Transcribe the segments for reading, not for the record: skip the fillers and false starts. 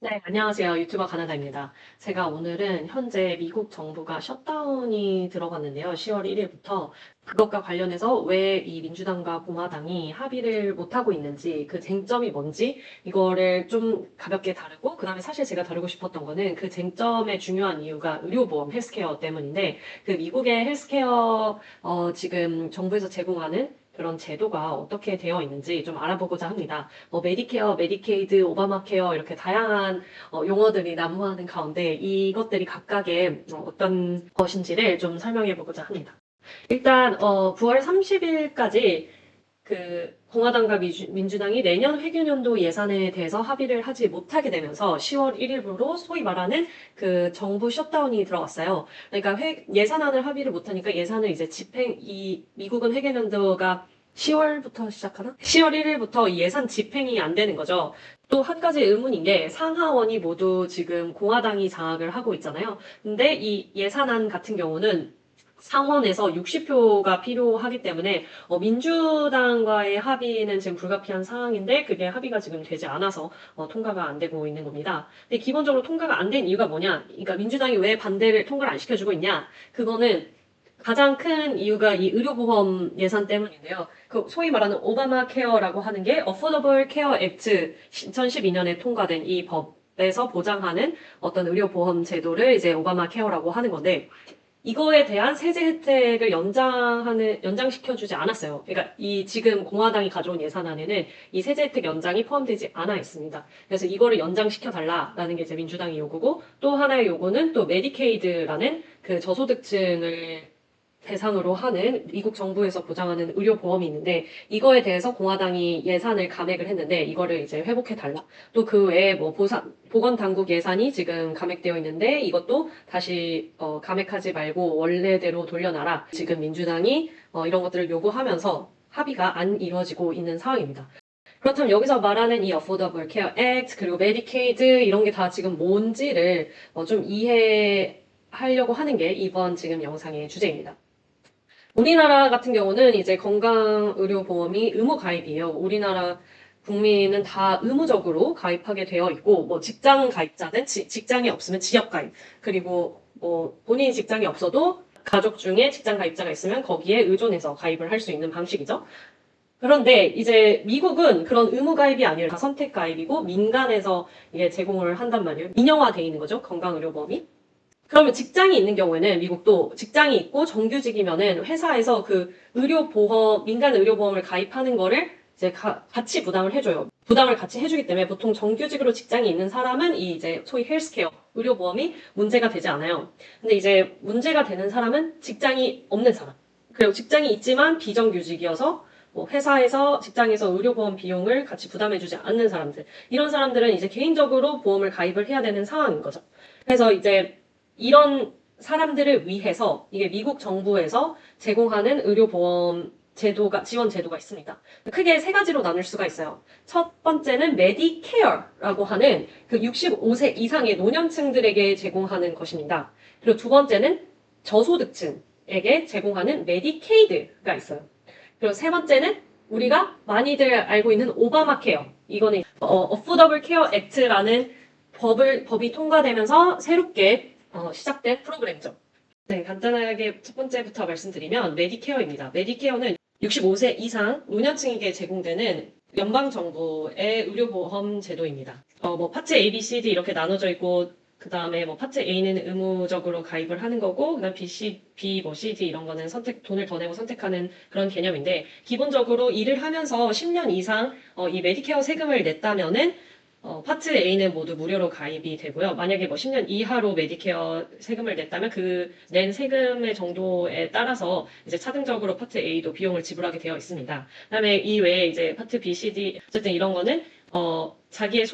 네, 안녕하세요. 유튜버 가나다입니다. 제가 오늘은 현재 미국 정부가 셧다운이 들어갔는데요. 10월 1일부터 그것과 관련해서 왜 이 민주당과 공화당이 합의를 못하고 있는지, 그 쟁점이 뭔지, 이거를 좀 가볍게 다루고, 그 다음에 사실 제가 다루고 싶었던 거는 그 쟁점의 중요한 이유가 의료보험, 헬스케어 때문인데, 그 미국의 헬스케어, 지금 정부에서 제공하는 그런 제도가 어떻게 되어 있는지 좀 알아보고자 합니다. 메디케어, 메디케이드, 오바마케어 이렇게 다양한 용어들이 난무하는 가운데 이것들이 각각의 어떤 것인지를 좀 설명해 보고자 합니다. 일단 9월 30일까지 그 공화당과 민주당이 내년 회계연도 예산에 대해서 합의를 하지 못하게 되면서 10월 1일부로 소위 말하는 그 정부 셧다운이 들어갔어요. 그러니까 예산안을 합의를 못하니까 예산을 이제 이 미국은 회계연도가 10월부터 시작하나? 10월 1일부터 이 예산 집행이 안 되는 거죠. 또 한 가지 의문인 게 상하원이 모두 지금 공화당이 장악을 하고 있잖아요. 근데 이 예산안 같은 경우는 상원에서 60표가 필요하기 때문에 민주당과의 합의는 지금 불가피한 상황인데 그게 합의가 지금 되지 않아서 통과가 안 되고 있는 겁니다. 근데 기본적으로 통과가 안 된 이유가 뭐냐? 그러니까 민주당이 왜 통과를 안 시켜주고 있냐? 그거는 가장 큰 이유가 이 의료보험 예산 때문인데요. 그 소위 말하는 오바마 케어라고 하는 게 Affordable Care Act 2012년에 통과된 이 법에서 보장하는 어떤 의료보험 제도를 이제 오바마 케어라고 하는 건데 이거에 대한 세제 혜택을 연장시켜주지 않았어요. 그러니까 이 지금 공화당이 가져온 예산안에는 이 세제 혜택 연장이 포함되지 않아 있습니다. 그래서 이거를 연장시켜달라라는 게 이제 민주당의 요구고 또 하나의 요구는 또 메디케이드라는 그 저소득층을 대상으로 하는 미국 정부에서 보장하는 의료보험이 있는데 이거에 대해서 공화당이 예산을 감액을 했는데 이거를 이제 회복해달라. 또 그 외에 보건당국 예산이 지금 감액되어 있는데 이것도 다시 감액하지 말고 원래대로 돌려놔라. 지금 민주당이 이런 것들을 요구하면서 합의가 안 이루어지고 있는 상황입니다. 그렇다면 여기서 말하는 이 Affordable Care Act 그리고 메디케이드 이런 게 다 지금 뭔지를 좀 이해하려고 하는 게 이번 지금 영상의 주제입니다. 우리나라 같은 경우는 이제 건강의료보험이 의무 가입이에요. 우리나라 국민은 다 의무적으로 가입하게 되어 있고, 뭐 직장 가입자는 직장이 없으면 지역 가입, 그리고 뭐 본인 직장이 없어도 가족 중에 직장 가입자가 있으면 거기에 의존해서 가입을 할 수 있는 방식이죠. 그런데 이제 미국은 그런 의무 가입이 아니라 다 선택 가입이고 민간에서 이게 제공을 한단 말이에요. 민영화돼 있는 거죠. 건강의료보험이. 그러면 직장이 있는 경우에는 미국도 직장이 있고 정규직이면은 회사에서 그 의료보험, 민간 의료보험을 가입하는 거를 이제 같이 부담을 해줘요. 부담을 같이 해주기 때문에 보통 정규직으로 직장이 있는 사람은 이 이제 소위 헬스케어, 의료보험이 문제가 되지 않아요. 근데 이제 문제가 되는 사람은 직장이 없는 사람. 그리고 직장이 있지만 비정규직이어서 뭐 회사에서 직장에서 의료보험 비용을 같이 부담해주지 않는 사람들. 이런 사람들은 이제 개인적으로 보험을 가입을 해야 되는 상황인 거죠. 그래서 이제 이런 사람들을 위해서 이게 미국 정부에서 제공하는 의료보험 제도가, 지원 제도가 있습니다. 크게 세 가지로 나눌 수가 있어요. 첫 번째는 메디케어라고 하는 그 65세 이상의 노년층들에게 제공하는 것입니다. 그리고 두 번째는 저소득층에게 제공하는 메디케이드가 있어요. 그리고 세 번째는 우리가 많이들 알고 있는 오바마 케어. 이거는 Affordable Care Act라는 법이 통과되면서 새롭게 시작된 프로그램이죠. 네, 간단하게 첫 번째부터 말씀드리면 메디케어입니다. 메디케어는 65세 이상 노년층에게 제공되는 연방 정부의 의료보험 제도입니다. 뭐 파트 A, B, C, D 이렇게 나눠져 있고 그 다음에 뭐 파트 A는 의무적으로 가입을 하는 거고 그다음 B, 뭐 C, D 이런 거는 돈을 더 내고 선택하는 그런 개념인데 기본적으로 일을 하면서 10년 이상 이 메디케어 세금을 냈다면은 파트 A는 모두 무료로 가입이 되고요. 만약에 뭐 10년 이하로 메디케어 세금을 냈다면 그 낸 세금의 정도에 따라서 이제 차등적으로 파트 A도 비용을 지불하게 되어 있습니다. 그다음에 이 외에 이제 파트 B, C, D 어쨌든 이런 거는 자기의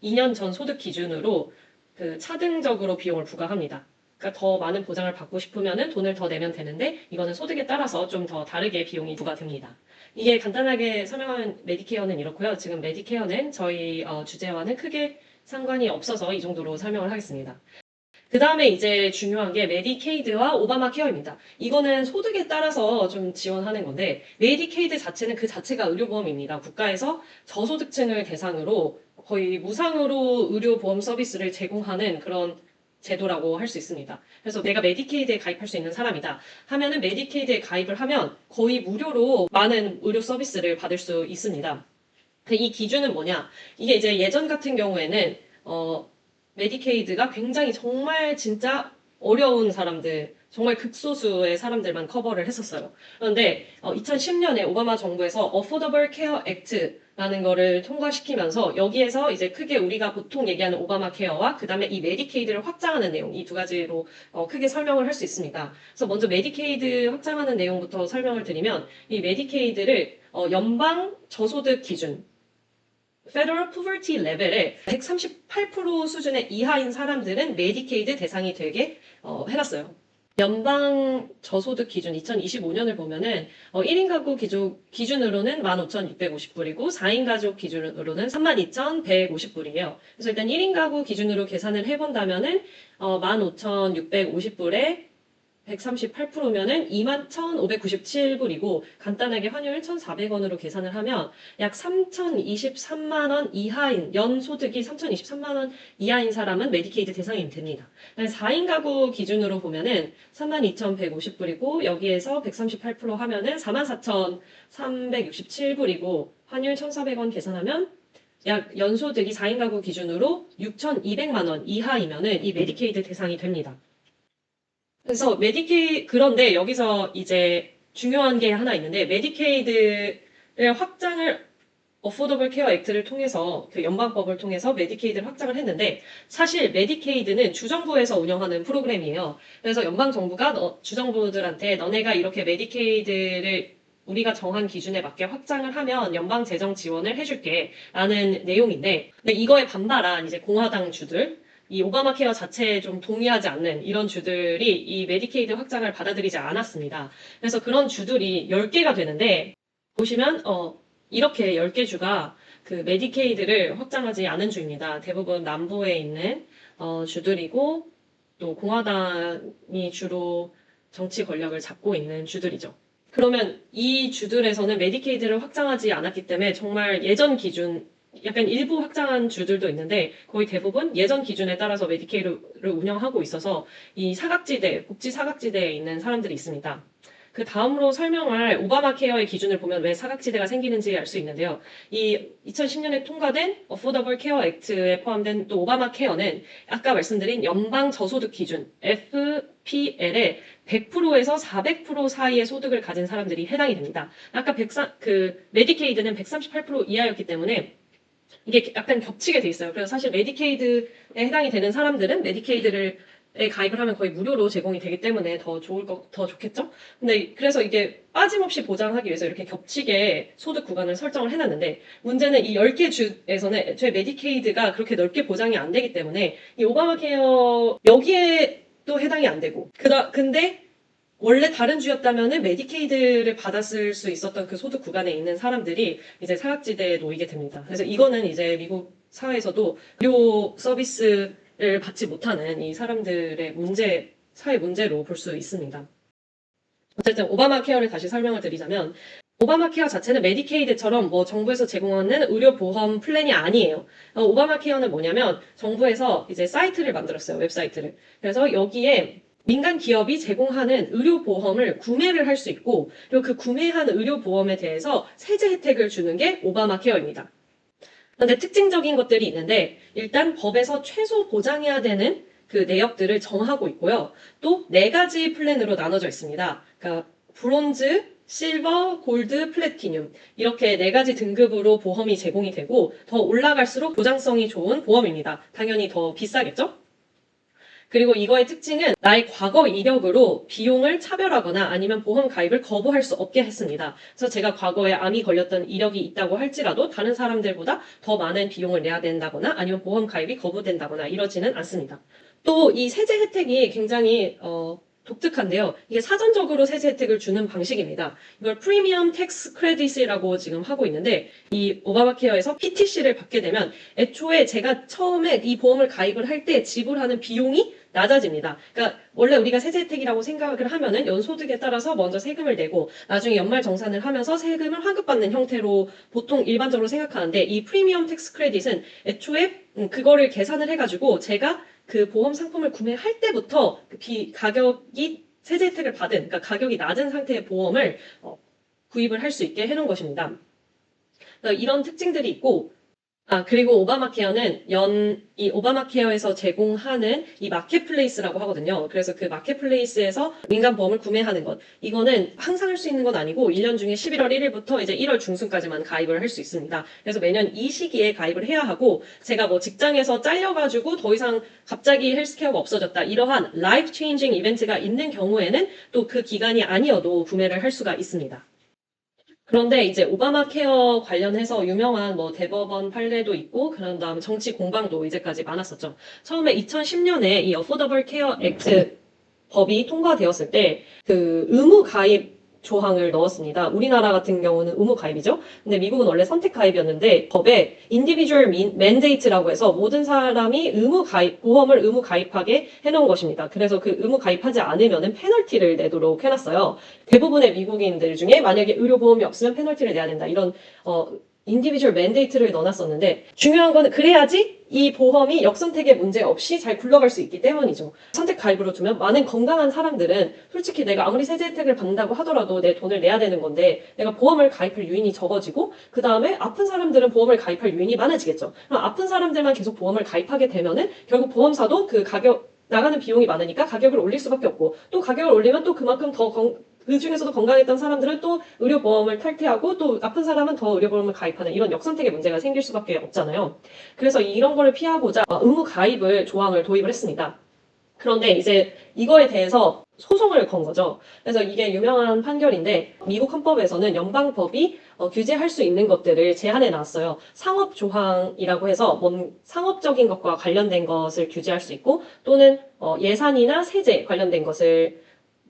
2년 전 소득 기준으로 그 차등적으로 비용을 부과합니다. 그러니까 더 많은 보장을 받고 싶으면은 돈을 더 내면 되는데 이거는 소득에 따라서 좀 더 다르게 비용이 부과됩니다. 이게 간단하게 설명하면 메디케어는 이렇고요. 지금 메디케어는 저희 주제와는 크게 상관이 없어서 이 정도로 설명을 하겠습니다. 그 다음에 이제 중요한 게 메디케이드와 오바마 케어입니다. 이거는 소득에 따라서 좀 지원하는 건데 메디케이드 자체는 그 자체가 의료보험입니다. 국가에서 저소득층을 대상으로 거의 무상으로 의료보험 서비스를 제공하는 그런 제도라고 할 수 있습니다. 그래서 내가 메디케이드에 가입할 수 있는 사람이다 하면은 메디케이드에 가입을 하면 거의 무료로 많은 의료 서비스를 받을 수 있습니다. 이 기준은 뭐냐? 이게 이제 예전 같은 경우에는 메디케이드가 굉장히 정말 진짜 어려운 사람들, 정말 극소수의 사람들만 커버를 했었어요. 그런데 2010년에 오바마 정부에서 Affordable Care Act라는 거를 통과시키면서 여기에서 이제 크게 우리가 보통 얘기하는 오바마 케어와 그 다음에 이 메디케이드를 확장하는 내용, 이 두 가지로 크게 설명을 할 수 있습니다. 그래서 먼저 메디케이드 확장하는 내용부터 설명을 드리면 이 메디케이드를 연방 저소득 기준, Federal Poverty 레벨의 138% 수준의 이하인 사람들은 메디케이드 대상이 되게 해놨어요. 연방 저소득 기준 2025년을 보면은 1인 가구 기준으로는 15,650불이고 4인 가족 기준으로는 32,150불이에요. 그래서 일단 1인 가구 기준으로 계산을 해본다면은 15,650불에 138%면은 21,597불이고 간단하게 환율 1,400원으로 계산을 하면 약 3,023만 원 이하인 연소득이 3,023만 원 이하인 사람은 메디케이드 대상이 됩니다. 4인 가구 기준으로 보면은 32,150불이고 여기에서 138% 하면은 44,367불이고 환율 1,400원 계산하면 약 연소득이 4인 가구 기준으로 6,200만 원 이하이면은 이 메디케이드 대상이 됩니다. 그래서 그런데 여기서 이제 중요한 게 하나 있는데, 메디케이드를 확장을, 어포더블 케어 액트를 통해서, 그 연방법을 통해서 메디케이드를 확장을 했는데, 사실 메디케이드는 주정부에서 운영하는 프로그램이에요. 그래서 연방정부가 주정부들한테 너네가 이렇게 메디케이드를 우리가 정한 기준에 맞게 확장을 하면 연방 재정 지원을 해줄게 라는 내용인데, 근데 이거에 반발한 이제 공화당 주들, 이 오바마 케어 자체에 좀 동의하지 않는 이런 주들이 이 메디케이드 확장을 받아들이지 않았습니다. 그래서 그런 주들이 10개가 되는데 보시면 이렇게 10개 주가 그 메디케이드를 확장하지 않은 주입니다. 대부분 남부에 있는 주들이고 또 공화당이 주로 정치 권력을 잡고 있는 주들이죠. 그러면 이 주들에서는 메디케이드를 확장하지 않았기 때문에 정말 예전 기준 약간 일부 확장한 주들도 있는데 거의 대부분 예전 기준에 따라서 메디케이드를 운영하고 있어서 이 사각지대, 복지 사각지대에 있는 사람들이 있습니다. 그 다음으로 설명할 오바마 케어의 기준을 보면 왜 사각지대가 생기는지 알 수 있는데요. 이 2010년에 통과된 Affordable Care Act에 포함된 또 오바마 케어는 아까 말씀드린 연방 저소득 기준 FPL의 100%에서 400% 사이의 소득을 가진 사람들이 해당이 됩니다. 아까 메디케이드는 138% 이하였기 때문에 이게 약간 겹치게 돼 있어요. 그래서 사실 메디케이드에 해당이 되는 사람들은 메디케이드에 가입을 하면 거의 무료로 제공이 되기 때문에 더 좋겠죠? 근데 그래서 이게 빠짐없이 보장하기 위해서 이렇게 겹치게 소득 구간을 설정을 해놨는데 문제는 이 10개 주에서는 애초에 메디케이드가 그렇게 넓게 보장이 안 되기 때문에 이 오바마 케어 여기에 또 해당이 안 되고 근데 원래 다른 주였다면은 메디케이드를 받았을 수 있었던 그 소득 구간에 있는 사람들이 이제 사각지대에 놓이게 됩니다. 그래서 이거는 이제 미국 사회에서도 의료 서비스를 받지 못하는 이 사람들의 사회 문제로 볼 수 있습니다. 어쨌든 오바마 케어를 다시 설명을 드리자면 오바마 케어 자체는 메디케이드처럼 뭐 정부에서 제공하는 의료보험 플랜이 아니에요. 오바마 케어는 뭐냐면 정부에서 이제 사이트를 만들었어요. 웹사이트를. 그래서 여기에 민간 기업이 제공하는 의료보험을 구매를 할 수 있고 그리고 그 구매한 의료보험에 대해서 세제 혜택을 주는 게 오바마 케어입니다. 그런데 특징적인 것들이 있는데 일단 법에서 최소 보장해야 되는 그 내역들을 정하고 있고요. 또 4가지 플랜으로 나눠져 있습니다. 그러니까 브론즈, 실버, 골드, 플래티늄 이렇게 4가지 등급으로 보험이 제공이 되고 더 올라갈수록 보장성이 좋은 보험입니다. 당연히 더 비싸겠죠? 그리고 이거의 특징은 나의 과거 이력으로 비용을 차별하거나 아니면 보험 가입을 거부할 수 없게 했습니다. 그래서 제가 과거에 암이 걸렸던 이력이 있다고 할지라도 다른 사람들보다 더 많은 비용을 내야 된다거나 아니면 보험 가입이 거부된다거나 이러지는 않습니다. 또 이 세제 혜택이 굉장히 독특한데요. 이게 사전적으로 세제 혜택을 주는 방식입니다. 이걸 프리미엄 텍스 크레딧이라고 지금 하고 있는데 이 오바마 케어에서 PTC를 받게 되면 애초에 제가 처음에 이 보험을 가입을 할 때 지불하는 비용이 낮아집니다. 그러니까 원래 우리가 세제 혜택이라고 생각을 하면은 연소득에 따라서 먼저 세금을 내고 나중에 연말 정산을 하면서 세금을 환급받는 형태로 보통 일반적으로 생각하는데 이 프리미엄 텍스 크레딧은 애초에 그거를 계산을 해가지고 제가 그 보험 상품을 구매할 때부터 가격이 세제 혜택을 받은, 그러니까 가격이 낮은 상태의 보험을 구입을 할 수 있게 해놓은 것입니다. 그러니까 이런 특징들이 있고, 그리고 오바마 케어는 이 오바마 케어에서 제공하는 이 마켓플레이스라고 하거든요. 그래서 그 마켓플레이스에서 민간 보험을 구매하는 것. 이거는 항상 할 수 있는 건 아니고 1년 중에 11월 1일부터 이제 1월 중순까지만 가입을 할 수 있습니다. 그래서 매년 이 시기에 가입을 해야 하고 제가 뭐 직장에서 잘려가지고 더 이상 갑자기 헬스케어가 없어졌다. 이러한 라이프 체인징 이벤트가 있는 경우에는 또 그 기간이 아니어도 구매를 할 수가 있습니다. 그런데 이제 오바마 케어 관련해서 유명한 뭐 대법원 판례도 있고 그런 다음에 정치 공방도 이제까지 많았었죠. 처음에 2010년에 이 어포더블 케어 액트 법이 통과되었을 때 그 의무 가입 조항을 넣었습니다. 우리나라 같은 경우는 의무 가입이죠. 근데 미국은 원래 선택 가입이었는데 법에 individual mandate라고 해서 모든 사람이 의무 가입, 보험을 의무 가입하게 해놓은 것입니다. 그래서 그 의무 가입하지 않으면은 페널티를 내도록 해놨어요. 대부분의 미국인들 중에 만약에 의료보험이 없으면 페널티를 내야 된다. 이런 인디비주얼 맨데이트를 넣어놨었는데 중요한 거는 그래야지 이 보험이 역선택의 문제 없이 잘 굴러갈 수 있기 때문이죠. 선택 가입으로 두면 많은 건강한 사람들은 솔직히 내가 아무리 세제 혜택을 받는다고 하더라도 내 돈을 내야 되는 건데 내가 보험을 가입할 유인이 적어지고 그 다음에 아픈 사람들은 보험을 가입할 유인이 많아지겠죠. 그럼 아픈 사람들만 계속 보험을 가입하게 되면은 결국 보험사도 그 가격 나가는 비용이 많으니까 가격을 올릴 수밖에 없고 또 가격을 올리면 또 그만큼 그 중에서도 건강했던 사람들은 또 의료보험을 탈퇴하고 또 아픈 사람은 더 의료보험을 가입하는 이런 역선택의 문제가 생길 수밖에 없잖아요. 그래서 이런 거를 피하고자 의무 가입을 조항을 도입을 했습니다. 그런데 이제 이거에 대해서 소송을 건 거죠. 그래서 이게 유명한 판결인데 미국 헌법에서는 연방법이 규제할 수 있는 것들을 제한해 놨어요. 상업 조항이라고 해서 뭔 상업적인 것과 관련된 것을 규제할 수 있고 또는 예산이나 세제 관련된 것을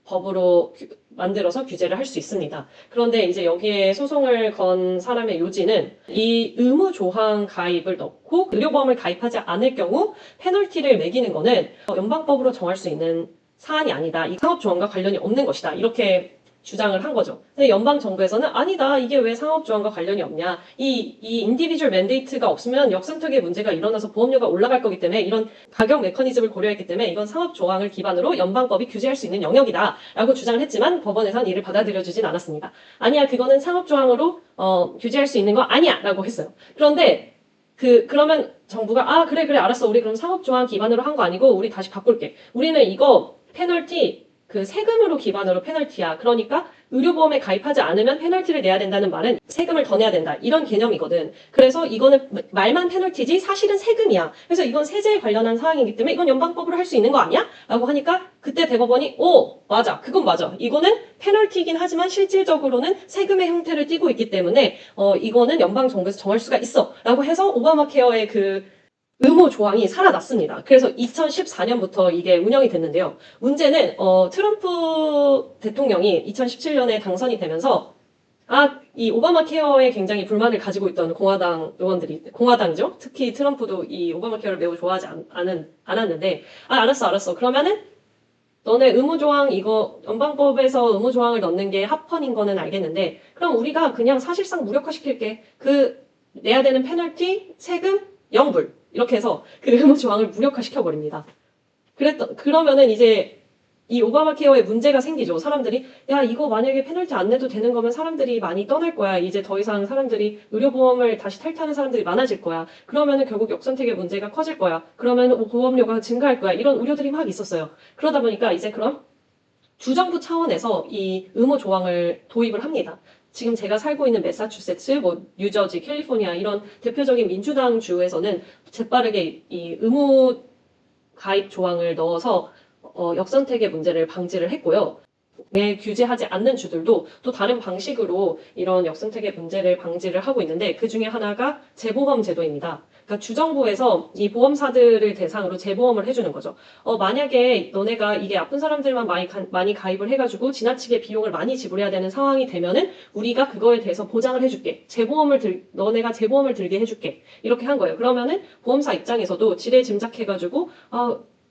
법으로 만들어서 규제를 할 수 있습니다. 그런데 이제 여기에 소송을 건 사람의 요지는 이 의무 조항 가입을 넣고 의료보험을 가입하지 않을 경우 페널티를 매기는 거는 연방법으로 정할 수 있는 사안이 아니다. 이 상업 조항과 관련이 없는 것이다. 이렇게 주장을 한 거죠. 근데 연방 정부에서는 아니다. 이게 왜 상업 조항과 관련이 없냐. 이 인디비주얼 맨데이트가 없으면 역선택의 문제가 일어나서 보험료가 올라갈 거기 때문에 이런 가격 메커니즘을 고려했기 때문에 이건 상업 조항을 기반으로 연방법이 규제할 수 있는 영역이다. 라고 주장을 했지만 법원에서는 이를 받아들여주진 않았습니다. 아니야. 그거는 상업 조항으로 규제할 수 있는 거 아니야. 라고 했어요. 그런데 그러면 정부가 그래 알았어. 우리 그럼 상업 조항 기반으로 한 거 아니고 우리 다시 바꿀게. 우리는 이거 페널티 그 세금으로 기반으로 페널티야. 그러니까 의료보험에 가입하지 않으면 페널티를 내야 된다는 말은 세금을 더 내야 된다. 이런 개념이거든. 그래서 이거는 말만 페널티지 사실은 세금이야. 그래서 이건 세제에 관련한 사항이기 때문에 이건 연방법으로 할 수 있는 거 아니야? 라고 하니까 그때 대법원이 맞아. 그건 맞아. 이거는 페널티이긴 하지만 실질적으로는 세금의 형태를 띠고 있기 때문에 이거는 연방 정부에서 정할 수가 있어. 라고 해서 오바마 케어의 그 의무 조항이 살아났습니다. 그래서 2014년부터 이게 운영이 됐는데요. 문제는 트럼프 대통령이 2017년에 당선이 되면서 이 오바마 케어에 굉장히 불만을 가지고 있던 공화당이죠. 특히 트럼프도 이 오바마 케어를 매우 좋아하지 않았는데 알았어. 그러면은 너네 의무조항 이거 연방법에서 의무조항을 넣는 게 합헌인 거는 알겠는데 그럼 우리가 그냥 사실상 무력화시킬게. 내야 되는 페널티, 세금, 0불 이렇게 해서 그 의무조항을 무력화시켜버립니다. 그러면은 이제 이 오바마 케어에 문제가 생기죠. 사람들이 이거 만약에 페널티 안 내도 되는 거면 사람들이 많이 떠날 거야. 이제 더 이상 사람들이 의료보험을 다시 탈퇴하는 사람들이 많아질 거야. 그러면은 결국 역선택의 문제가 커질 거야. 그러면 보험료가 증가할 거야. 이런 우려들이 막 있었어요. 그러다 보니까 이제 그럼 주정부 차원에서 이 의무 조항을 도입을 합니다. 지금 제가 살고 있는 매사추세츠, 뉴저지, 캘리포니아 이런 대표적인 민주당 주에서는 재빠르게 이 의무 가입 조항을 넣어서 역선택의 문제를 방지를 했고요. 규제하지 않는 주들도 또 다른 방식으로 이런 역선택의 문제를 방지를 하고 있는데 그 중에 하나가 재보험 제도입니다. 그러니까 주정부에서 이 보험사들을 대상으로 재보험을 해주는 거죠. 만약에 너네가 이게 아픈 사람들만 많이 가입을 해가지고 지나치게 비용을 많이 지불해야 되는 상황이 되면은 우리가 그거에 대해서 보장을 해줄게. 너네가 재보험을 들게 해줄게. 이렇게 한 거예요. 그러면은 보험사 입장에서도 지레 짐작해가지고,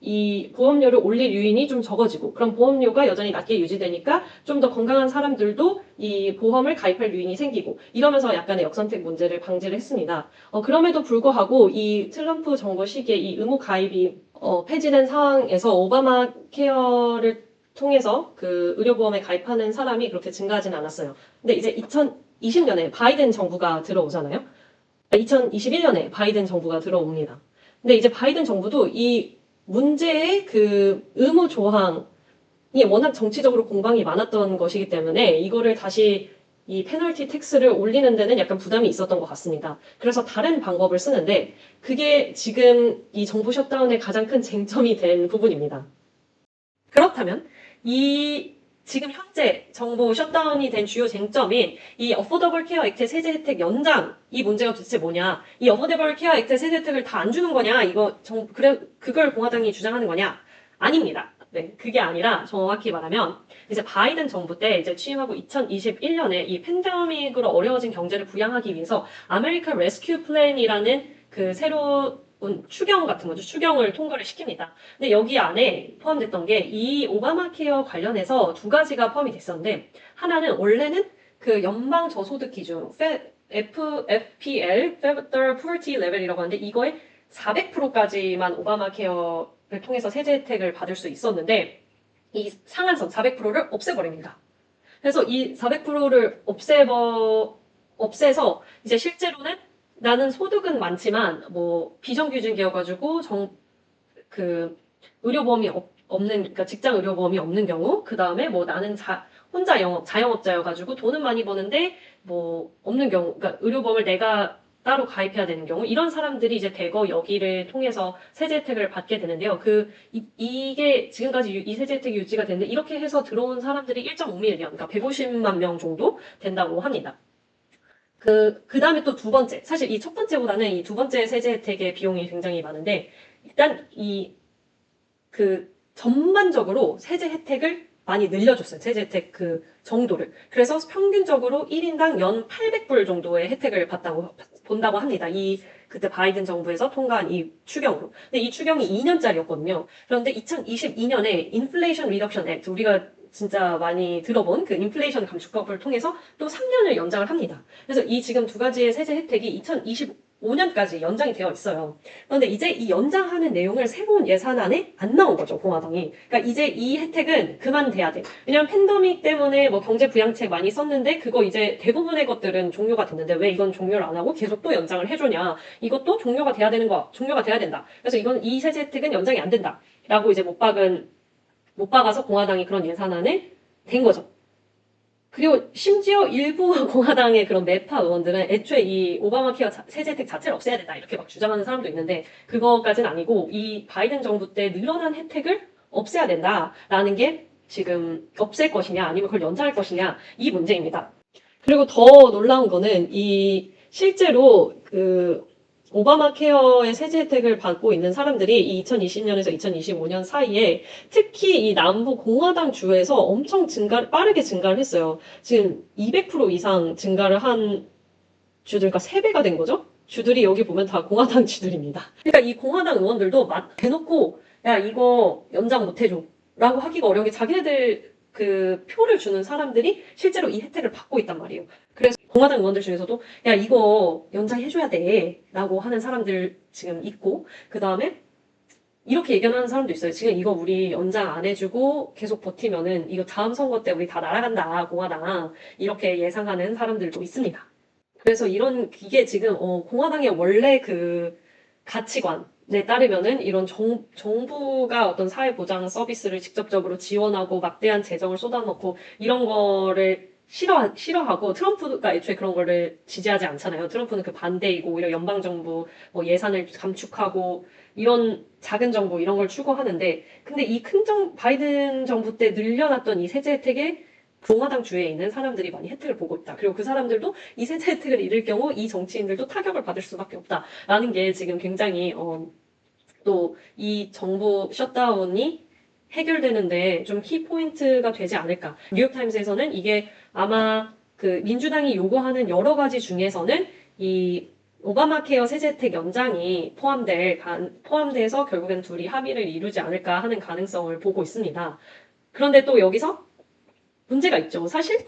이 보험료를 올릴 요인이 좀 적어지고 그럼 보험료가 여전히 낮게 유지되니까 좀 더 건강한 사람들도 이 보험을 가입할 요인이 생기고 이러면서 약간의 역선택 문제를 방지를 했습니다. 그럼에도 불구하고 이 트럼프 정부 시기에 이 의무 가입이 폐지된 상황에서 오바마 케어를 통해서 그 의료보험에 가입하는 사람이 그렇게 증가하진 않았어요. 근데 이제 2020년에 바이든 정부가 들어오잖아요. 2021년에 바이든 정부가 들어옵니다. 근데 이제 바이든 정부도 이 문제의 그 의무 조항이 워낙 정치적으로 공방이 많았던 것이기 때문에 이거를 다시 이 페널티 텍스를 올리는 데는 약간 부담이 있었던 것 같습니다. 그래서 다른 방법을 쓰는데 그게 지금 이 정부 셧다운의 가장 큰 쟁점이 된 부분입니다. 그렇다면 지금 현재 정부 셧다운이 된 주요 쟁점인 이 어포더블 케어 액트 세제 혜택 연장 이 문제가 도대체 뭐냐? 이 어포더블 케어 액트 세제 혜택을 다 안 주는 거냐? 그걸 공화당이 주장하는 거냐? 아닙니다. 네, 그게 아니라 정확히 말하면 이제 바이든 정부 때 이제 취임하고 2021년에 이 팬데믹으로 어려워진 경제를 부양하기 위해서 아메리칸 레스큐 플랜이라는 그 새로운 추경 같은 거죠. 추경을 통과를 시킵니다. 근데 여기 안에 포함됐던 게 이 오바마 케어 관련해서 두 가지가 포함이 됐었는데 하나는 원래는 그 연방 저소득 기준 FPL Federal Poverty Level이라고 하는데 이거에 400%까지만 오바마 케어를 통해서 세제 혜택을 받을 수 있었는데 이 상한선 400%를 없애버립니다. 그래서 이 400%를 없애서 이제 실제로는 나는 소득은 많지만 뭐 비정규직이어가지고 그 의료보험이 없는 그러니까 직장 의료보험이 없는 경우 그 다음에 뭐 나는 혼자 자영업자여가지고 돈은 많이 버는데 뭐 없는 경우 그러니까 의료보험을 내가 따로 가입해야 되는 경우 이런 사람들이 이제 대거 여기를 통해서 세제 혜택을 받게 되는데요. 이게 지금까지 이 세제 혜택이 유지가 되는데 이렇게 해서 들어온 사람들이 1.5밀리언 그러니까 150만 명 정도 된다고 합니다. 그 다음에 또 두 번째. 사실 이 첫 번째보다는 이 두 번째 세제 혜택의 비용이 굉장히 많은데, 일단 전반적으로 세제 혜택을 많이 늘려줬어요. 세제 혜택 그 정도를. 그래서 평균적으로 1인당 연 800불 정도의 혜택을 본다고 합니다. 그때 바이든 정부에서 통과한 이 추경으로. 근데 이 추경이 2년짜리였거든요. 그런데 2022년에 인플레이션 리덕션 액트, 우리가 진짜 많이 들어본 그 인플레이션 감축법을 통해서 또 3년을 연장을 합니다. 그래서 이 지금 두 가지의 세제 혜택이 2025년까지 연장이 되어 있어요. 그런데 이제 이 연장하는 내용을 새로운 예산안에 안 나온 거죠, 공화당이. 그러니까 이제 이 혜택은 그만돼야 돼. 왜냐면 팬데믹 때문에 뭐 경제 부양책 많이 썼는데 그거 이제 대부분의 것들은 종료가 됐는데 왜 이건 종료를 안 하고 계속 또 연장을 해주냐. 이것도 종료가 돼야 된다. 그래서 이 세제 혜택은 연장이 안 된다. 라고 이제 못 박아서 공화당이 그런 예산안을 된 거죠. 그리고 심지어 일부 공화당의 그런 매파 의원들은 애초에 이 오바마 케어 세제 혜택 자체를 없애야 된다 이렇게 막 주장하는 사람도 있는데 그거까지는 아니고 이 바이든 정부 때 늘어난 혜택을 없애야 된다라는 게 지금 없앨 것이냐 아니면 그걸 연장할 것이냐 이 문제입니다. 그리고 더 놀라운 거는 실제로 오바마 케어의 세제 혜택을 받고 있는 사람들이 이 2020년에서 2025년 사이에 특히 이 남부 공화당 주에서 엄청 빠르게 증가를 했어요. 지금 200% 이상 증가를 한 주들, 그러니까 3배가 된 거죠? 주들이 여기 보면 다 공화당 주들입니다. 그러니까 이 공화당 의원들도 대놓고 야 이거 연장 못 해줘 라고 하기가 어려운 게 자기네들 그 표를 주는 사람들이 실제로 이 혜택을 받고 있단 말이에요. 그래서 공화당 의원들 중에서도 야 이거 연장해줘야 돼 라고 하는 사람들 지금 있고 그 다음에 이렇게 얘기하는 사람도 있어요. 지금 이거 우리 연장 안 해주고 계속 버티면은 이거 다음 선거 때 우리 다 날아간다 공화당 이렇게 예상하는 사람들도 있습니다. 그래서 이게 지금 공화당의 원래 그 가치관에 따르면은 이런 정부가 어떤 사회보장 서비스를 직접적으로 지원하고 막대한 재정을 쏟아놓고 이런 거를 싫어하고 트럼프가 애초에 그런 거를 지지하지 않잖아요. 트럼프는 그 반대이고 오히려 연방정부 뭐 예산을 감축하고 이런 작은 정보 이런 걸 추구하는데 근데 이 바이든 정부 때 늘려놨던 이 세제 혜택에 공화당 주에 있는 사람들이 많이 혜택을 보고 있다. 그리고 그 사람들도 이 세제 혜택을 잃을 경우 이 정치인들도 타격을 받을 수밖에 없다라는 게 지금 굉장히 또 이 정부 셧다운이 해결되는데 좀 키포인트가 되지 않을까. 뉴욕타임스에서는 이게 아마 그 민주당이 요구하는 여러 가지 중에서는 이 오바마 케어 세제 혜택 연장이 포함돼서 결국엔 둘이 합의를 이루지 않을까 하는 가능성을 보고 있습니다. 그런데 또 여기서 문제가 있죠. 사실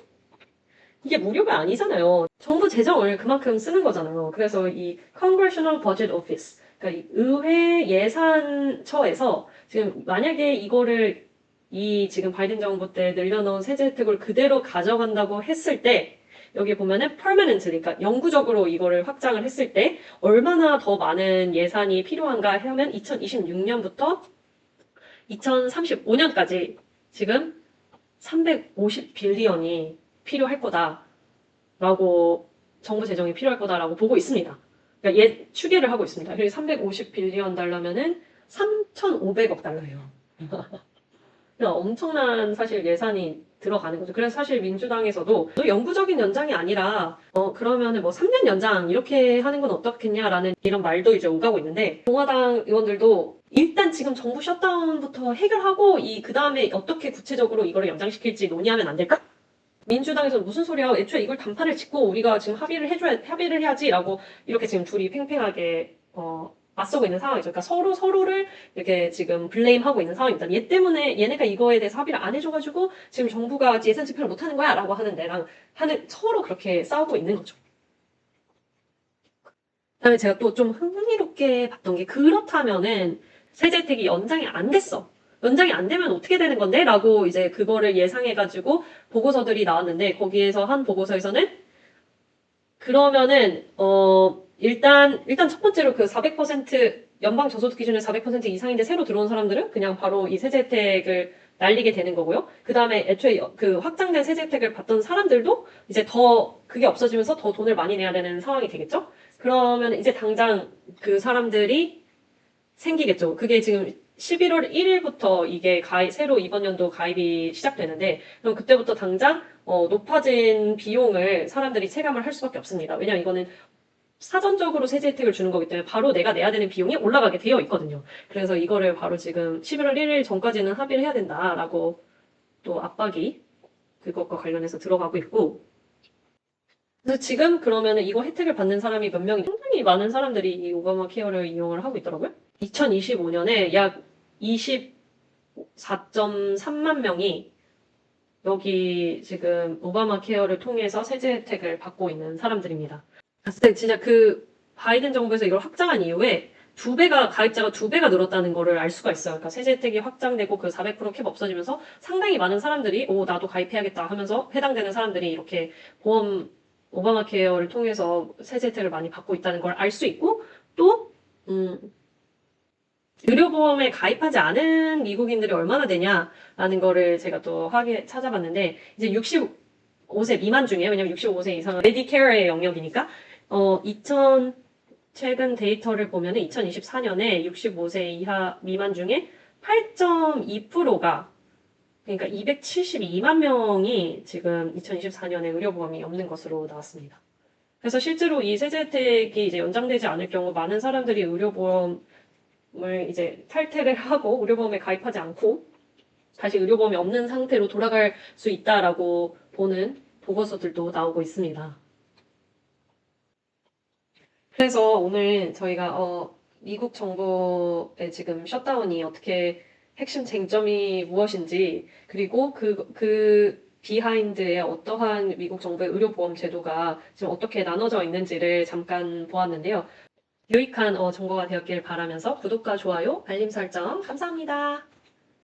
이게 무료가 아니잖아요. 정부 재정을 그만큼 쓰는 거잖아요. 그래서 이 Congressional Budget Office, 그러니까 이 의회 예산처에서 지금 만약에 이거를 이 지금 바이든 정부 때 늘려놓은 세제 혜택을 그대로 가져간다고 했을 때 여기 보면은 permanently, 그러니까 영구적으로 이거를 확장을 했을 때 얼마나 더 많은 예산이 필요한가 하면 2026년부터 2035년까지 지금 350빌리언이 필요할 거다라고 정부 재정이 필요할 거다라고 보고 있습니다. 그러니까 추계를 하고 있습니다. 그래서 350빌리언 달러면은 3,500억 달러예요. 그러니까 엄청난 사실 예산이 들어가는 거죠. 그래서 사실 민주당에서도 영구적인 연장이 아니라 그러면은 뭐 3년 연장 이렇게 하는 건 어떻겠냐라는 이런 말도 이제 오가고 있는데 공화당 의원들도 일단 지금 정부 셧다운부터 해결하고 그 다음에 어떻게 구체적으로 이거를 연장시킬지 논의하면 안 될까? 민주당에서는 무슨 소리야? 애초에 이걸 단판을 짓고 우리가 지금 합의를 해야지라고 이렇게 지금 둘이 팽팽하게 맞서고 있는 상황이죠. 그러니까 서로를 이렇게 지금 블레임하고 있는 상황입니다. 얘 때문에 얘네가 이거에 대해서 합의를 안 해줘가지고 지금 정부가 예산 집행을 못하는 거야라고 하는 데랑 서로 그렇게 싸우고 있는 거죠. 그다음에 제가 또 좀 흥미롭게 봤던 게 그렇다면은 세제 혜택이 연장이 안 됐어. 연장이 안 되면 어떻게 되는 건데? 라고 이제 그거를 예상해가지고 보고서들이 나왔는데 거기에서 한 보고서에서는 그러면은 일단 첫 번째로 그 400% 연방 저소득 기준의 400% 이상인데 새로 들어온 사람들은 그냥 바로 이 세제 혜택을 날리게 되는 거고요. 그 다음에 애초에 그 확장된 세제 혜택을 받던 사람들도 이제 더 그게 없어지면서 더 돈을 많이 내야 되는 상황이 되겠죠? 그러면 이제 당장 그 사람들이 생기겠죠. 그게 지금 11월 1일부터 이게 새로 이번 연도 가입이 시작되는데, 그럼 그때부터 당장 높아진 비용을 사람들이 체감을 할 수밖에 없습니다. 왜냐면 이거는 사전적으로 세제 혜택을 주는 거기 때문에 바로 내가 내야 되는 비용이 올라가게 되어 있거든요. 그래서 이거를 바로 지금 11월 1일 전까지는 합의를 해야 된다라고 또 압박이 그것과 관련해서 들어가고 있고, 그래서 지금 그러면은 이거 혜택을 받는 사람이 몇 명이 굉장히 많은 사람들이 이 오바마 케어를 이용을 하고 있더라고요. 2025년에 약 24.3만 명이 여기 지금 오바마 케어를 통해서 세제 혜택을 받고 있는 사람들입니다. 근데 진짜 그 바이든 정부에서 이걸 확장한 이후에 가입자가 2배가 늘었다는 거를 알 수가 있어요. 그러니까 세제 혜택이 확장되고 그 400%캡 없어지면서 상당히 많은 사람들이 나도 가입해야겠다 하면서 해당되는 사람들이 이렇게 오바마 케어를 통해서 세제 혜택을 많이 받고 있다는 걸 알 수 있고 또 의료보험에 가입하지 않은 미국인들이 얼마나 되냐라는 거를 제가 또 찾아봤는데 이제 65세 미만 중에 왜냐면 65세 이상은 메디케어의 영역이니까 최근 데이터를 보면은 2024년에 65세 이하 미만 중에 8.2%가 그러니까 272만 명이 지금 2024년에 의료보험이 없는 것으로 나왔습니다. 그래서 실제로 이 세제 혜택이 이제 연장되지 않을 경우 많은 사람들이 의료보험을 이제 탈퇴를 하고 의료보험에 가입하지 않고 다시 의료보험이 없는 상태로 돌아갈 수 있다라고 보는 보고서들도 나오고 있습니다. 그래서 오늘 저희가 미국 정부의 지금 셧다운이 어떻게 핵심 쟁점이 무엇인지 그리고 그 비하인드에 어떠한 미국 정부의 의료보험 제도가 지금 어떻게 나눠져 있는지를 잠깐 보았는데요. 유익한 정보가 되었길 바라면서 구독과 좋아요, 알림 설정 감사합니다.